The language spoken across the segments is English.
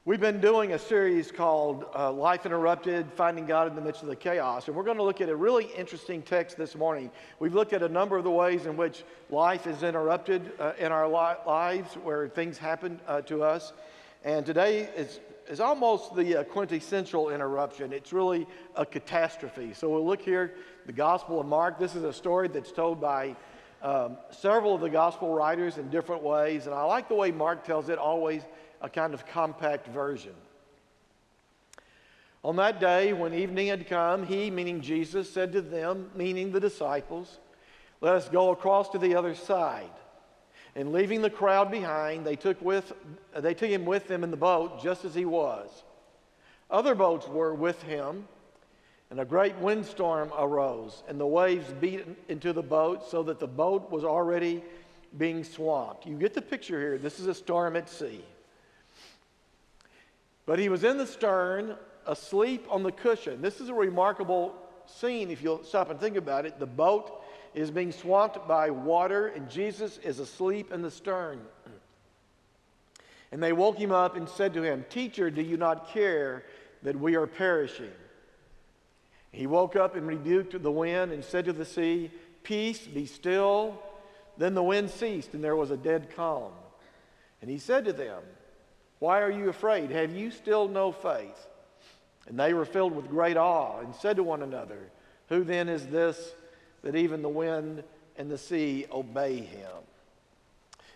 We've been doing a series called Life Interrupted, Finding God in the Midst of the Chaos. And we're going to look at a really interesting text this morning. We've looked at a number of the ways in which life is interrupted in our lives, where things happen to us. And today is almost the quintessential interruption. It's really a catastrophe. So we'll look here, the Gospel of Mark. This is a story that's told by several of the gospel writers in different ways. And I like the way Mark tells it, always a kind of compact version. On that day, when evening had come, he, meaning Jesus, said to them, meaning the disciples, "Let us go across to the other side." And leaving the crowd behind, they took him with them in the boat, just as he was. Other boats were with him, and a great windstorm arose, and the waves beat into the boat, so that the boat was already being swamped. You get the picture here. This is a storm at sea. But he was in the stern, asleep on the cushion. This is a remarkable scene if you'll stop and think about it. The boat is being swamped by water, and Jesus is asleep in the stern. And they woke him up and said to him, "Teacher, do you not care that we are perishing?" He woke up and rebuked the wind and said to the sea, "Peace, be still." Then the wind ceased, and there was a dead calm. And he said to them, "Why are you afraid? Have you still no faith?" And they were filled with great awe and said to one another, "Who then is this that even the wind and the sea obey him?"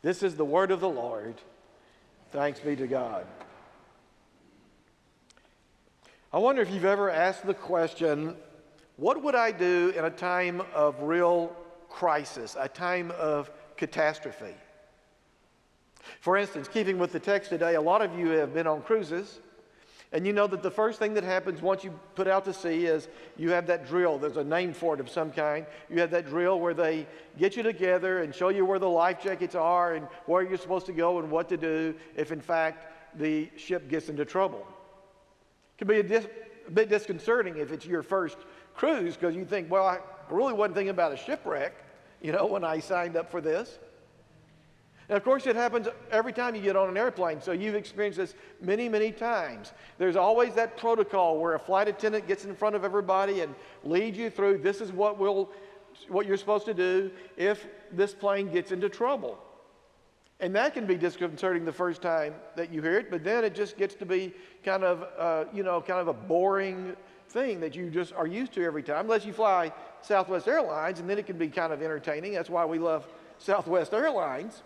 This is the word of the Lord. Thanks be to God. I wonder if you've ever asked the question, what would I do in a time of real crisis, a time of catastrophe? For instance, keeping with the text today, a lot of you have been on cruises, and you know that the first thing that happens once you put out to sea is you have that drill. There's a name for it of some kind. You have that drill where they get you together and show you where the life jackets are and where you're supposed to go and what to do if, in fact, the ship gets into trouble. It can be a bit disconcerting if it's your first cruise because you think, well, I really wasn't thinking about a shipwreck, when I signed up for this. And of course, it happens every time you get on an airplane, so you've experienced this many, many times. There's always that protocol where a flight attendant gets in front of everybody and leads you through, this is what you're supposed to do if this plane gets into trouble. And that can be disconcerting the first time that you hear it, but then it just gets to be kind of a boring thing that you just are used to every time, unless you fly Southwest Airlines, and then it can be kind of entertaining. That's why we love Southwest Airlines.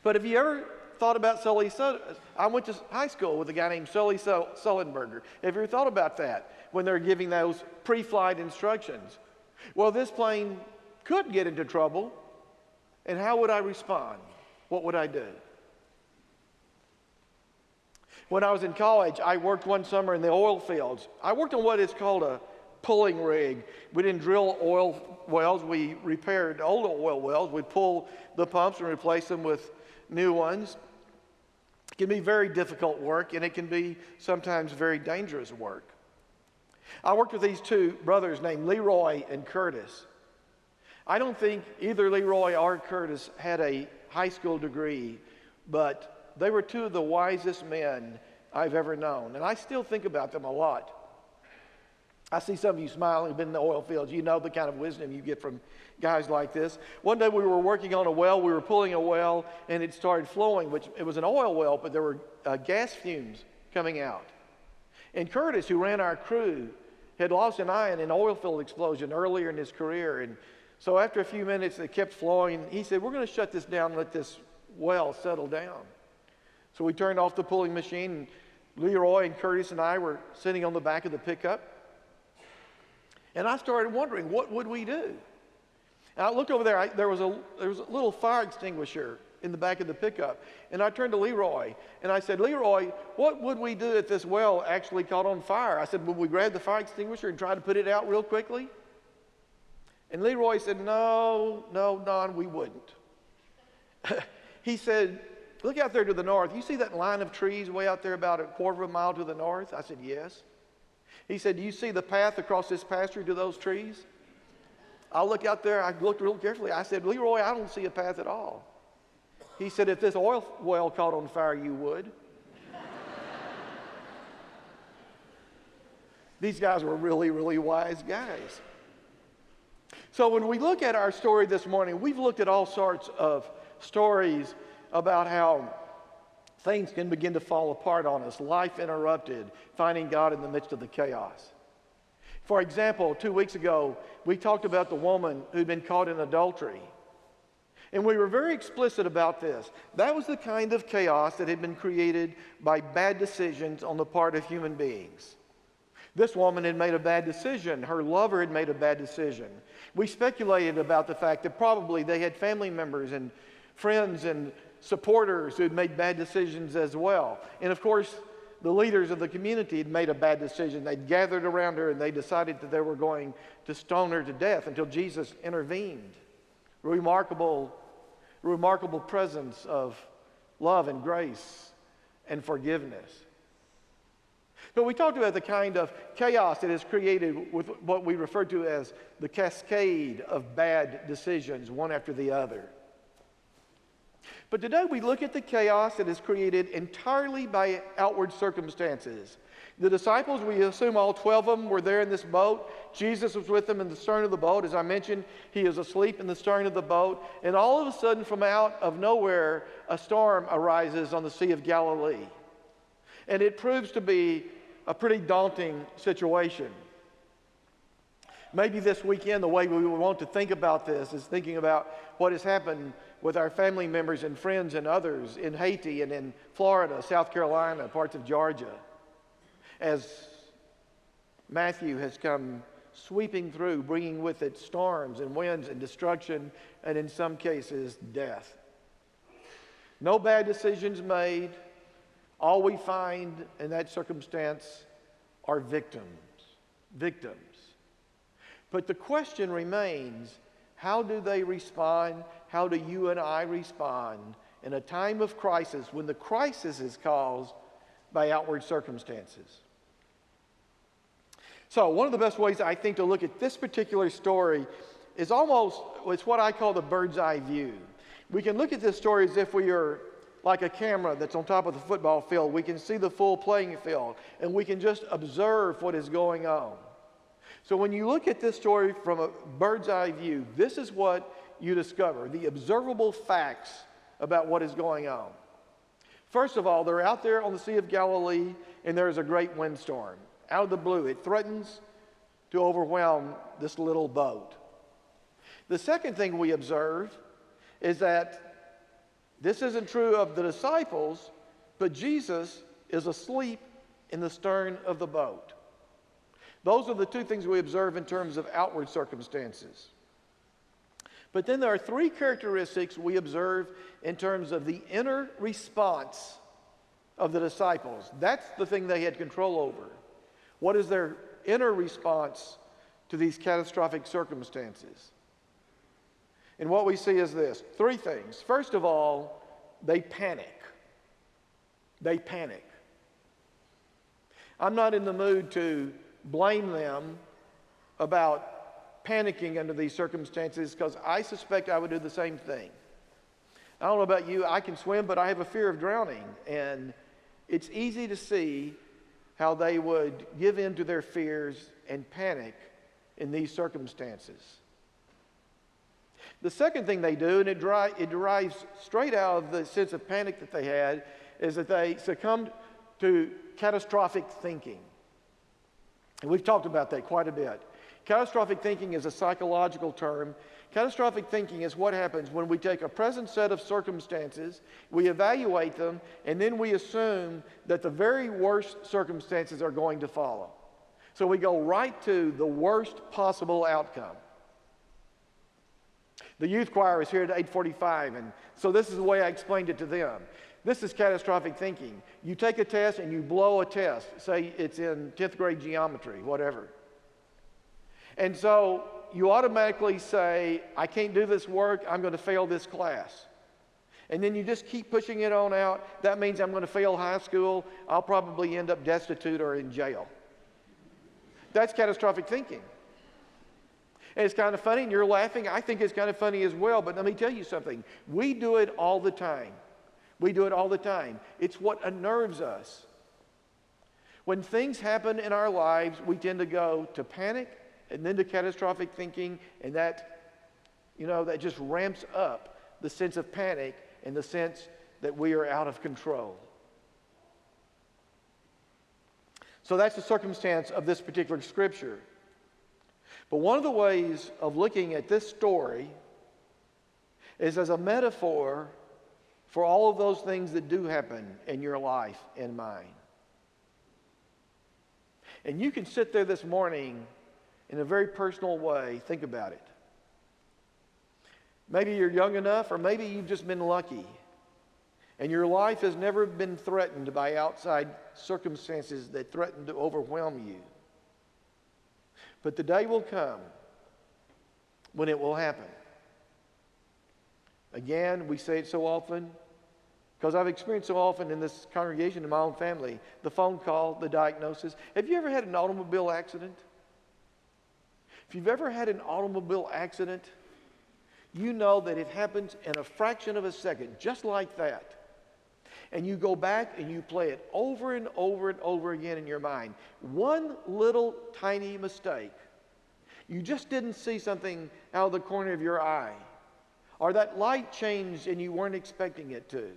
But have you ever thought about Sully? I went to high school with a guy named Sully Sullenberger. Have you ever thought about that when they're giving those pre-flight instructions? Well, this plane could get into trouble, and how would I respond? What would I do? When I was in college, I worked one summer in the oil fields. I worked on what is called a pulling rig. We didn't drill oil wells. We repaired old oil wells. We pull the pumps and replace them with new ones. It can be very difficult work, and it can be sometimes very dangerous work. I worked with these two brothers named Leroy and Curtis. I don't think either Leroy or Curtis had a high school degree, but they were two of the wisest men I've ever known, and I still think about them a lot. I see some of you smiling who've been in the oil fields. You know the kind of wisdom you get from guys like this. One day we were working on a well. We were pulling a well, and it started flowing, which it was an oil well, but there were gas fumes coming out. And Curtis, who ran our crew, had lost an eye in an oil field explosion earlier in his career. And so after a few minutes, it kept flowing. He said, "We're going to shut this down and let this well settle down." So we turned off the pulling machine, and Leroy and Curtis and I were sitting on the back of the pickup. And I started wondering, what would we do? And I looked over there. There was a little fire extinguisher in the back of the pickup. And I turned to Leroy, and I said, "Leroy, what would we do if this well actually caught on fire?" I said, "Would we grab the fire extinguisher and try to put it out real quickly?" And Leroy said, No, Don, we wouldn't. He said, "Look out there to the north. You see that line of trees way out there about a quarter of a mile to the north?" I said, "Yes." He said, "Do you see the path across this pasture to those trees?" I look out there. I looked real carefully. I said, "Leroy, I don't see a path at all." He said, "If this oil well caught on fire, you would." These guys were really, really wise guys. So when we look at our story this morning, we've looked at all sorts of stories about how things can begin to fall apart on us, life interrupted, finding God in the midst of the chaos. For example, 2 weeks ago, we talked about the woman who'd been caught in adultery. And we were very explicit about this. That was the kind of chaos that had been created by bad decisions on the part of human beings. This woman had made a bad decision. Her lover had made a bad decision. We speculated about the fact that probably they had family members and friends and supporters who had made bad decisions as well. And of course, the leaders of the community had made a bad decision. They'd gathered around her and they decided that they were going to stone her to death until Jesus intervened. Remarkable presence of love and grace and forgiveness. But we talked about the kind of chaos that is created with what we refer to as the cascade of bad decisions, one after the other. But today we look at the chaos that is created entirely by outward circumstances. The disciples, we assume all 12 of them were there in this boat. Jesus was with them in the stern of the boat. As I mentioned, he is asleep in the stern of the boat. And all of a sudden, from out of nowhere, a storm arises on the Sea of Galilee. And it proves to be a pretty daunting situation. Maybe this weekend, the way we would want to think about this is thinking about what has happened with our family members and friends and others in Haiti and in Florida, South Carolina, parts of Georgia, as Matthew has come sweeping through, bringing with it storms and winds and destruction, and in some cases, death. No bad decisions made. All we find in that circumstance are victims. But the question remains, how do they respond? How do you and I respond in a time of crisis when the crisis is caused by outward circumstances? So one of the best ways I think to look at this particular story is it's what I call the bird's eye view. We can look at this story as if we are like a camera that's on top of the football field. We can see the full playing field, and we can just observe what is going on. So when you look at this story from a bird's eye view, this is what you discover, the observable facts about what is going on. First of all, they're out there on the Sea of Galilee, and there's a great windstorm. Out of the blue, it threatens to overwhelm this little boat. The second thing we observe is that this isn't true of the disciples, but Jesus is asleep in the stern of the boat. Those are the two things we observe in terms of outward circumstances. But then there are three characteristics we observe in terms of the inner response of the disciples. That's the thing they had control over. What is their inner response to these catastrophic circumstances? And what we see is this. Three things. First of all, they panic. They panic. I'm not in the mood to blame them about panicking under these circumstances, because I suspect I would do the same thing. I don't know about you, I can swim, but I have a fear of drowning. And it's easy to see how they would give in to their fears and panic in these circumstances. The second thing they do, and it derives straight out of the sense of panic that they had, is that they succumbed to catastrophic thinking. And we've talked about that quite a bit. Catastrophic thinking is a psychological term. Catastrophic thinking is what happens when we take a present set of circumstances, we evaluate them, and then we assume that the very worst circumstances are going to follow. So we go right to the worst possible outcome. The youth choir is here at 8:45, and so this is the way I explained it to them. This is catastrophic thinking. You take a test and you blow a test. Say it's in 10th grade geometry, whatever. And so you automatically say, I can't do this work, I'm going to fail this class. And then you just keep pushing it on out. That means I'm going to fail high school. I'll probably end up destitute or in jail. That's catastrophic thinking. And it's kind of funny, and you're laughing. I think it's kind of funny as well, but let me tell you something. We do it all the time. We do it all the time. It's what unnerves us. When things happen in our lives, we tend to go to panic and then to catastrophic thinking, and that just ramps up the sense of panic and the sense that we are out of control. So that's the circumstance of this particular scripture. But one of the ways of looking at this story is as a metaphor for all of those things that do happen in your life and mine. And you can sit there this morning in a very personal way, think about it. Maybe you're young enough, or maybe you've just been lucky, and your life has never been threatened by outside circumstances that threaten to overwhelm you. But the day will come when it will happen. Again, we say it so often, because I've experienced so often in this congregation, in my own family, the phone call, the diagnosis. Have you ever had an automobile accident? If you've ever had an automobile accident, you know that it happens in a fraction of a second, just like that. And you go back and you play it over and over and over again in your mind. One little tiny mistake. You just didn't see something out of the corner of your eye. Or that light changed and you weren't expecting it to.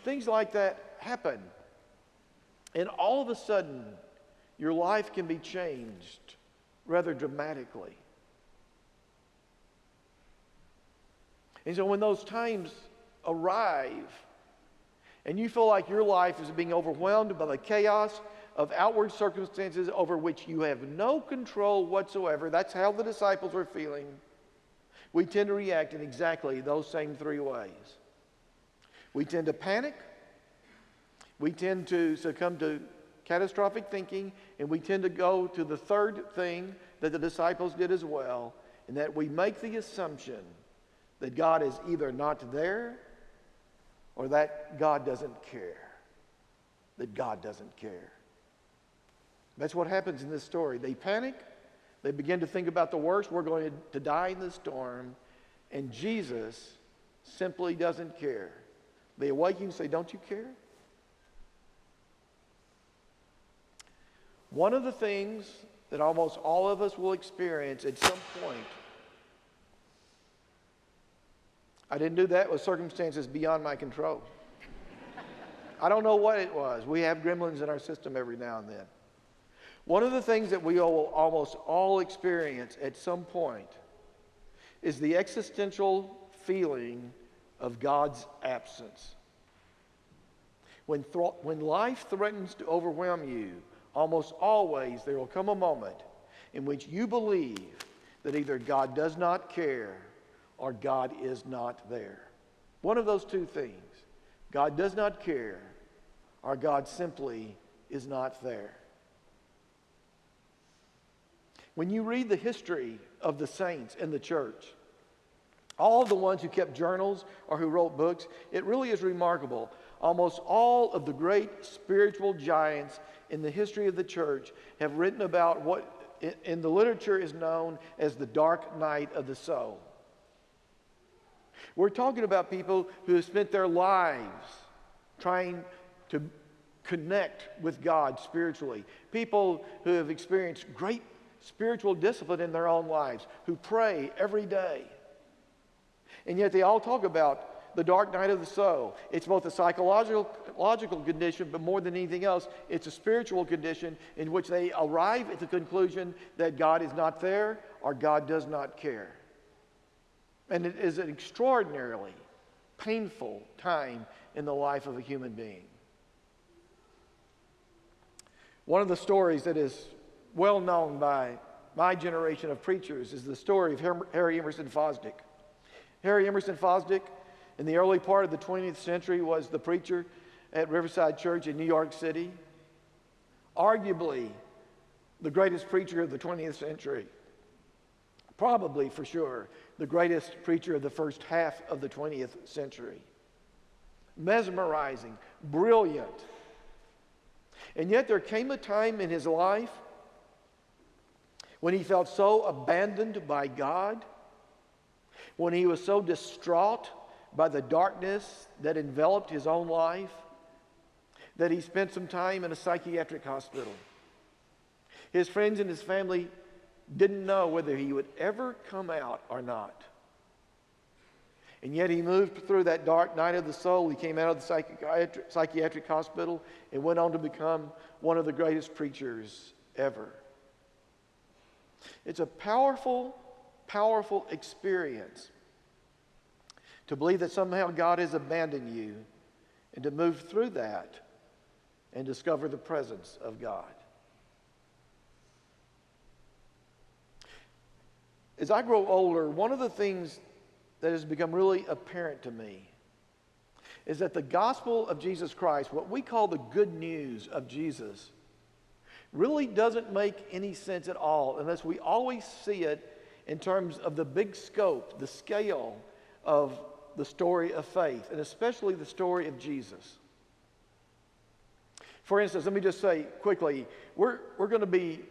Things like that happen. And all of a sudden, your life can be changed rather dramatically. And so when those times arrive, and you feel like your life is being overwhelmed by the chaos of outward circumstances over which you have no control whatsoever, that's how the disciples were feeling, we tend to react in exactly those same three ways. We tend to panic, we tend to succumb to catastrophic thinking, and we tend to go to the third thing that the disciples did as well, and that we make the assumption that God is either not there or that God doesn't care. That God doesn't care. That's what happens in this story. They panic. They begin to think about the worst. We're going to die in the storm. And Jesus simply doesn't care. They awaken and say, "Don't you care?" One of the things that almost all of us will experience at some point, I didn't do that with circumstances beyond my control. I don't know what it was. We have gremlins in our system every now and then. One of the things that we will almost all experience at some point is the existential feeling of God's absence. When life threatens to overwhelm you, almost always there will come a moment in which you believe that either God does not care or God is not there. One of those two things. God does not care, or God simply is not there. When you read the history of the saints in the church, all of the ones who kept journals or who wrote books, it really is remarkable. Almost all of the great spiritual giants in the history of the church have written about what in the literature is known as the dark night of the soul. We're talking about people who have spent their lives trying to connect with God spiritually. People who have experienced great spiritual discipline in their own lives, who pray every day. And yet they all talk about the dark night of the soul. It's both a psychological condition, but more than anything else, it's a spiritual condition in which they arrive at the conclusion that God is not there or God does not care. And it is an extraordinarily painful time in the life of a human being. One of the stories that is well known by my generation of preachers is the story of Harry Emerson Fosdick. Harry Emerson Fosdick, in the early part of the 20th century, was the preacher at Riverside Church in New York City. Arguably the greatest preacher of the 20th century. Probably, for sure, the greatest preacher of the first half of the 20th century. Mesmerizing, brilliant. And yet there came a time in his life when he felt so abandoned by God, when he was so distraught by the darkness that enveloped his own life, that he spent some time in a psychiatric hospital. His friends and his family didn't know whether he would ever come out or not. And yet he moved through that dark night of the soul. He came out of the psychiatric hospital and went on to become one of the greatest preachers ever. It's a powerful, powerful experience to believe that somehow God has abandoned you and to move through that and discover the presence of God. As I grow older, one of the things that has become really apparent to me is that the gospel of Jesus Christ, what we call the good news of Jesus, really doesn't make any sense at all unless we always see it in terms of the big scope, the scale of the story of faith, and especially the story of Jesus. For instance, let me just say quickly, we're going to be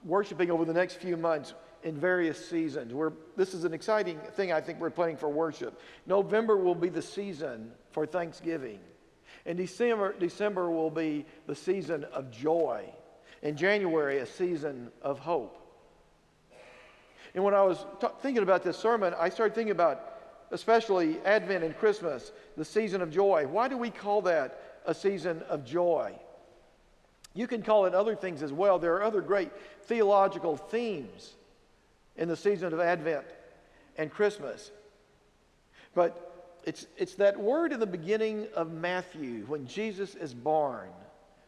worshiping over the next few months in various seasons. This is an exciting thing I think we're planning for worship. November will be the season for Thanksgiving. And December will be the season of joy. In January, a season of hope. And when I was thinking about this sermon, I started thinking about especially Advent and Christmas, the season of joy. Why do we call that a season of joy? You can call it other things as well. There are other great theological themes in the season of Advent and Christmas. But it's that word in the beginning of Matthew, when Jesus is born,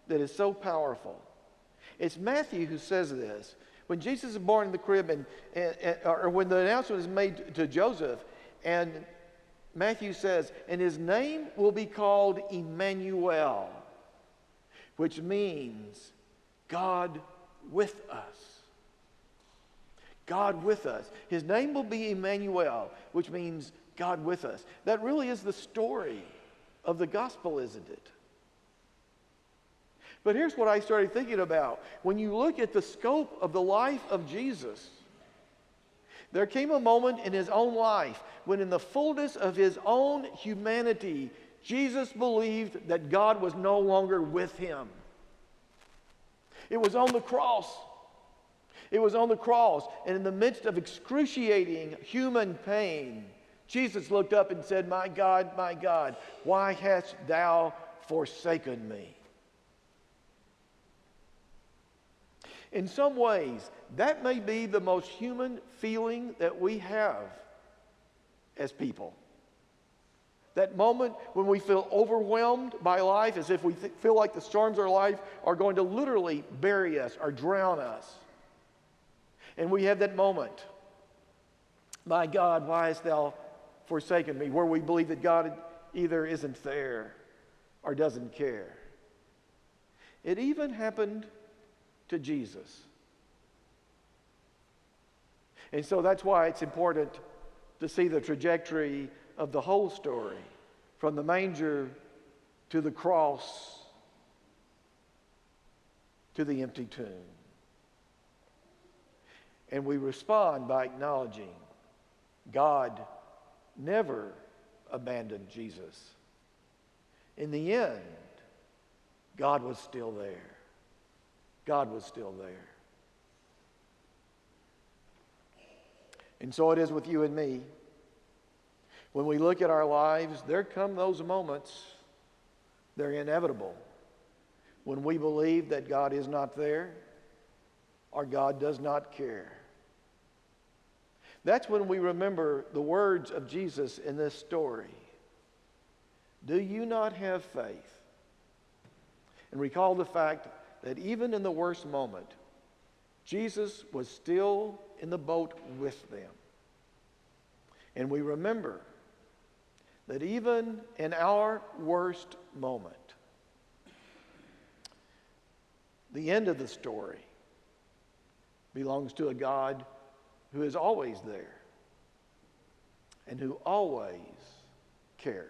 that is so powerful. It's Matthew who says this. When Jesus is born in the crib, or when the announcement is made to Joseph, and Matthew says, and his name will be called Emmanuel, which means God with us. God with us. His name will be Emmanuel, which means God with us. That really is the story of the gospel, isn't it? But here's what I started thinking about. When you look at the scope of the life of Jesus, there came a moment in his own life when in the fullness of his own humanity, Jesus believed that God was no longer with him. It was on the cross. It was on the cross, and in the midst of excruciating human pain, Jesus looked up and said, my God, why hast thou forsaken me?" In some ways, that may be the most human feeling that we have as people. That moment when we feel overwhelmed by life, as if we feel like the storms of our life are going to literally bury us or drown us. And we have that moment, my God, why hast thou forsaken me? Where we believe that God either isn't there or doesn't care. It even happened to Jesus. And so that's why it's important to see the trajectory of the whole story, from the manger to the cross to the empty tomb. And we respond by acknowledging God never abandoned Jesus. In the end, God was still there. God was still there. And so it is with you and me. When we look at our lives, there come those moments, they're inevitable, when we believe that God is not there or God does not care. That's when we remember the words of Jesus in this story. Do you not have faith? And recall the fact that even in the worst moment, Jesus was still in the boat with them. And we remember that even in our worst moment, the end of the story belongs to a God who is always there and who always cares.